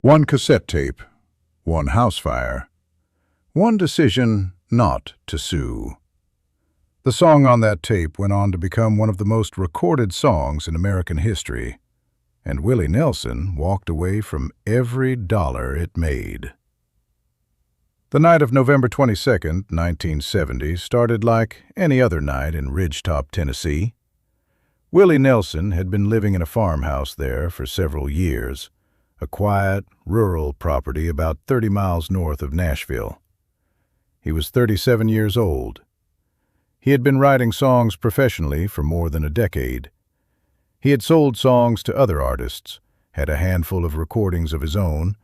One cassette tape, one house fire, one decision not to sue. The song on that tape went on to become one of the most recorded songs in American history, and Willie Nelson walked away from every dollar it made. The night of November 22nd, 1970, started like any other night in Ridgetop, Tennessee. Willie Nelson had been living in a farmhouse there for several years, a quiet, rural property about 30 miles north of Nashville. He was 37 years old. He had been writing songs professionally for more than a decade. He had sold songs to other artists, had a handful of recordings of his own,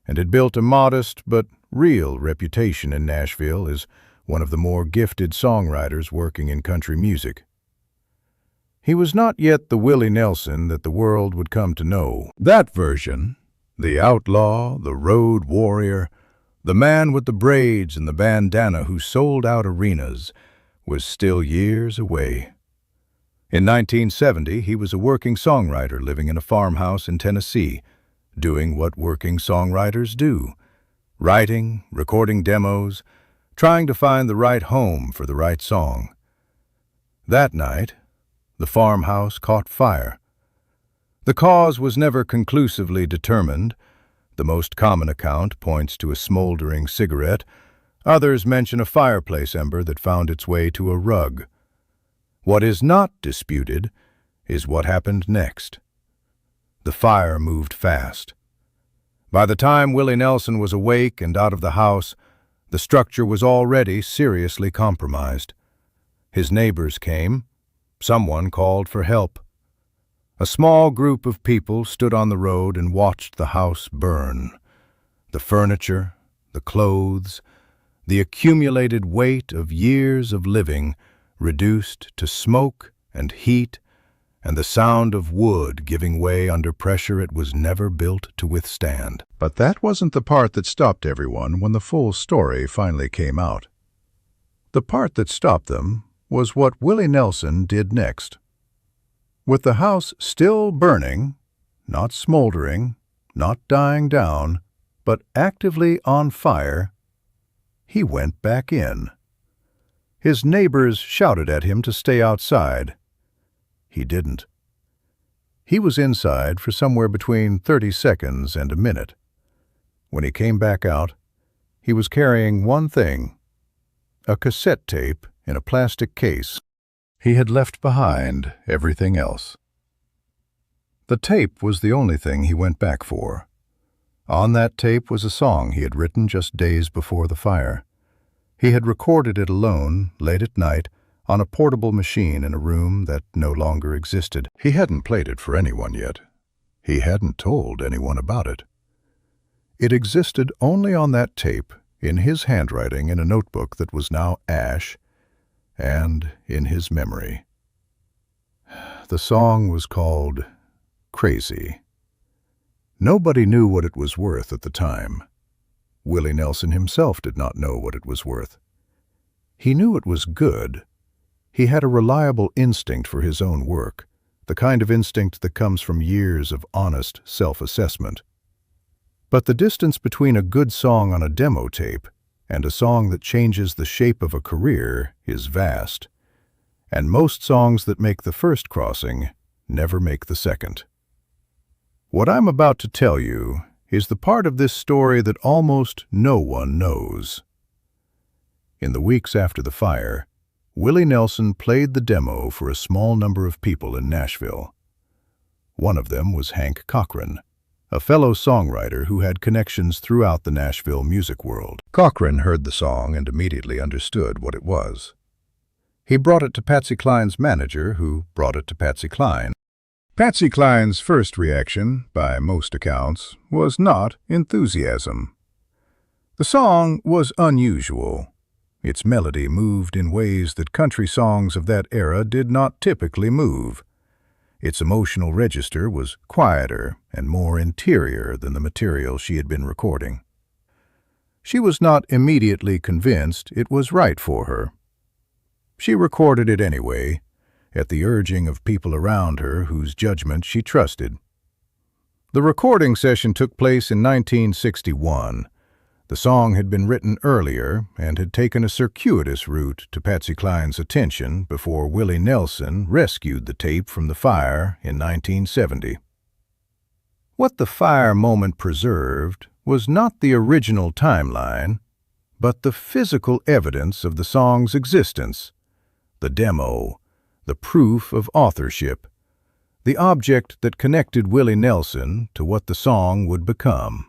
and had built a modest but real reputation in Nashville as one of the more gifted songwriters working in country music. He was not yet the Willie Nelson that the world would come to know. That version, the outlaw, the road warrior, the man with the braids and the bandana who sold out arenas, was still years away. In 1970, he was a working songwriter living in a farmhouse in Tennessee, doing what working songwriters do, writing, recording demos, trying to find the right home for the right song. That night, the farmhouse caught fire. The cause was never conclusively determined. The most common account points to a smoldering cigarette. Others mention a fireplace ember that found its way to a rug. What is not disputed is what happened next. The fire moved fast. By the time Willie Nelson was awake and out of the house, the structure was already seriously compromised. His neighbors came. Someone called for help. A small group of people stood on the road and watched the house burn. The furniture, the clothes, the accumulated weight of years of living reduced to smoke and heat and the sound of wood giving way under pressure it was never built to withstand. But that wasn't the part that stopped everyone when the full story finally came out. The part that stopped them was what Willie Nelson did next. With the house still burning, not smoldering, not dying down, but actively on fire, he went back in. His neighbors shouted at him to stay outside. He didn't. He was inside for somewhere between 30 seconds and a minute. When he came back out, he was carrying one thing, a cassette tape in a plastic case. He had left behind everything else. The tape was the only thing he went back for. On that tape was a song he had written just days before the fire. He had recorded it alone, late at night, on a portable machine in a room that no longer existed. He hadn't played it for anyone yet. He hadn't told anyone about it. It existed only on that tape, in his handwriting in a notebook that was now ash, and in his memory. The song was called Crazy. Nobody knew what it was worth at the time. Willie Nelson himself did not know what it was worth. He knew it was good. He had a reliable instinct for his own work, the kind of instinct that comes from years of honest self-assessment. But the distance between a good song on a demo tape and a song that changes the shape of a career is vast, and most songs that make the first crossing never make the second. What I'm about to tell you is the part of this story that almost no one knows. In the weeks after the fire, Willie Nelson played the demo for a small number of people in Nashville. One of them was Hank Cochran, a fellow songwriter who had connections throughout the Nashville music world. Cochran heard the song and immediately understood what it was. He brought it to Patsy Cline's manager, who brought it to Patsy Cline. Patsy Cline's first reaction, by most accounts, was not enthusiasm. The song was unusual. Its melody moved in ways that country songs of that era did not typically move. Its emotional register was quieter and more interior than the material she had been recording. She was not immediately convinced it was right for her. She recorded it anyway, at the urging of people around her whose judgment she trusted. The recording session took place in 1961. The song had been written earlier and had taken a circuitous route to Patsy Cline's attention before Willie Nelson rescued the tape from the fire in 1970. What the fire moment preserved was not the original timeline, but the physical evidence of the song's existence, the demo, the proof of authorship, the object that connected Willie Nelson to what the song would become.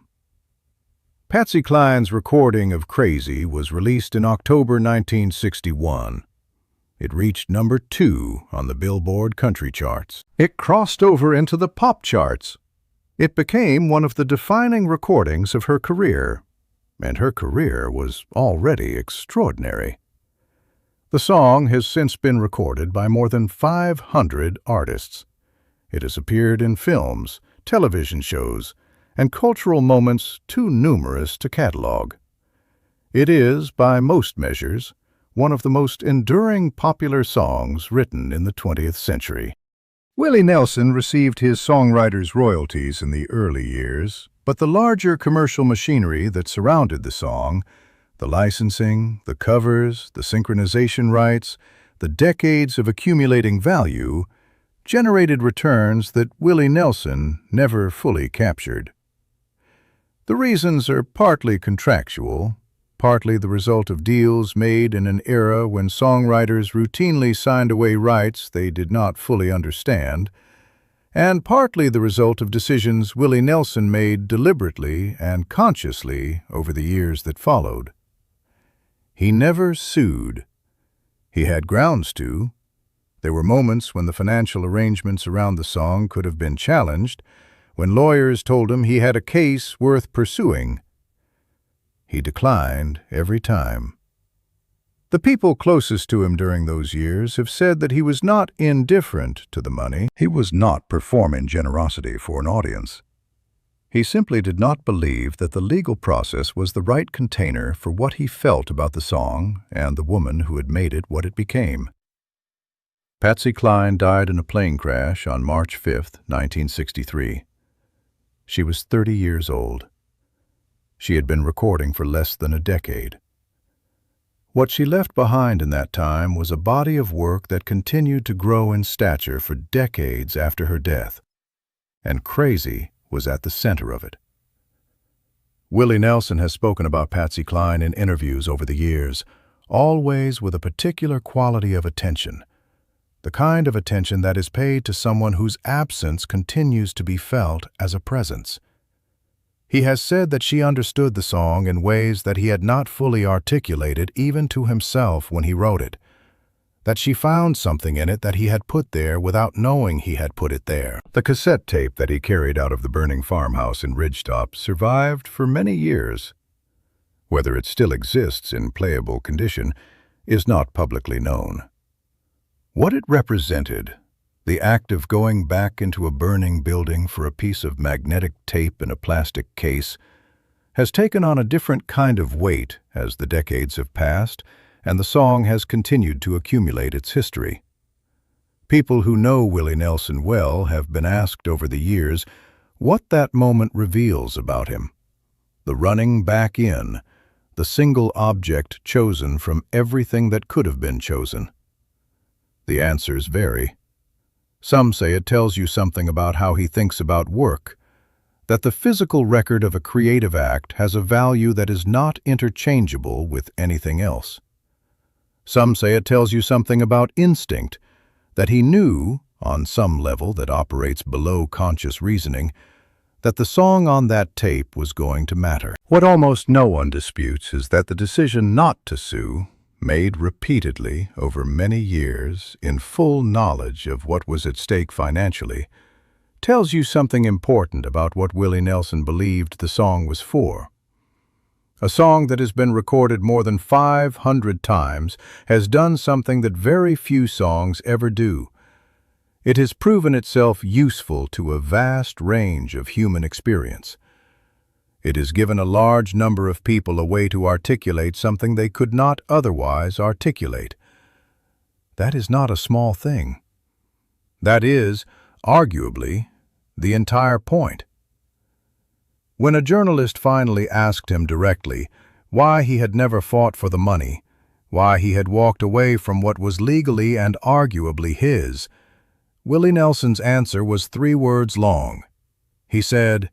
Patsy Cline's recording of Crazy was released in October 1961. It reached number 2 on the Billboard country charts. It crossed over into the pop charts. It became one of the defining recordings of her career, and her career was already extraordinary. The song has since been recorded by more than 500 artists. It has appeared in films, television shows, and cultural moments too numerous to catalog. It is, by most measures, one of the most enduring popular songs written in the 20th century. Willie Nelson received his songwriter's royalties in the early years, but the larger commercial machinery that surrounded the song, the licensing, the covers, the synchronization rights, the decades of accumulating value, generated returns that Willie Nelson never fully captured. The reasons are partly contractual, partly the result of deals made in an era when songwriters routinely signed away rights they did not fully understand, and partly the result of decisions Willie Nelson made deliberately and consciously over the years that followed. He never sued. He had grounds to. There were moments when the financial arrangements around the song could have been challenged, when lawyers told him he had a case worth pursuing. He declined every time. The people closest to him during those years have said that he was not indifferent to the money. He was not performing generosity for an audience. He simply did not believe that the legal process was the right container for what he felt about the song and the woman who had made it what it became. Patsy Cline died in a plane crash on March 5, 1963. She was 30 years old. She had been recording for less than a decade. What she left behind in that time was a body of work that continued to grow in stature for decades after her death, and Crazy was at the center of it. Willie Nelson has spoken about Patsy Cline in interviews over the years, always with a particular quality of attention, the kind of attention that is paid to someone whose absence continues to be felt as a presence. He has said that she understood the song in ways that he had not fully articulated even to himself when he wrote it, that she found something in it that he had put there without knowing he had put it there. The cassette tape that he carried out of the burning farmhouse in Ridgetop survived for many years. Whether it still exists in playable condition is not publicly known. What it represented, the act of going back into a burning building for a piece of magnetic tape in a plastic case, has taken on a different kind of weight as the decades have passed and the song has continued to accumulate its history. People who know Willie Nelson well have been asked over the years what that moment reveals about him. The running back in, the single object chosen from everything that could have been chosen. The answers vary. Some say it tells you something about how he thinks about work, that the physical record of a creative act has a value that is not interchangeable with anything else. Some say it tells you something about instinct, that he knew, on some level that operates below conscious reasoning, that the song on that tape was going to matter. What almost no one disputes is that the decision not to sue, made repeatedly over many years in full knowledge of what was at stake financially, tells you something important about what Willie Nelson believed the song was for. A song that has been recorded more than 500 times has done something that very few songs ever do. It has proven itself useful to a vast range of human experience. It has given a large number of people a way to articulate something they could not otherwise articulate. That is not a small thing. That is, arguably, the entire point. When a journalist finally asked him directly why he had never fought for the money, why he had walked away from what was legally and arguably his, Willie Nelson's answer was 3 words long. He said,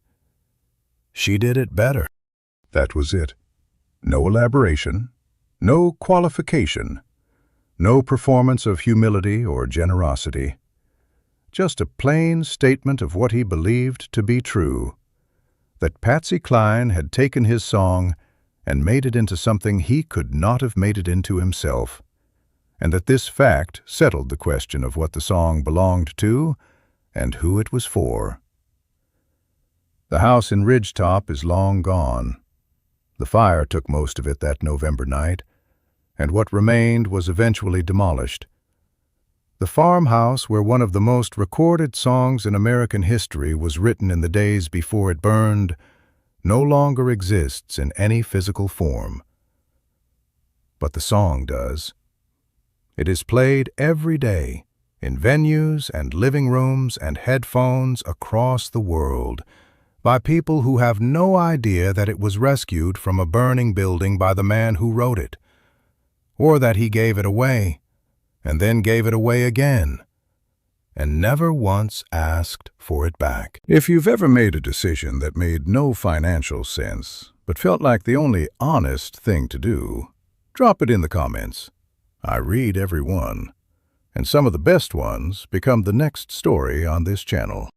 "She did it better." That was it. No elaboration, no qualification, no performance of humility or generosity. Just a plain statement of what he believed to be true, that Patsy Cline had taken his song and made it into something he could not have made it into himself, and that this fact settled the question of what the song belonged to and who it was for. The house in Ridgetop is long gone. The fire took most of it that November night, and what remained was eventually demolished. The farmhouse where one of the most recorded songs in American history was written in the days before it burned no longer exists in any physical form. But the song does. It is played every day in venues and living rooms and headphones across the world by people who have no idea that it was rescued from a burning building by the man who wrote it, or that he gave it away and then gave it away again, and never once asked for it back. If you've ever made a decision that made no financial sense, but felt like the only honest thing to do, drop it in the comments. I read every one, and some of the best ones become the next story on this channel.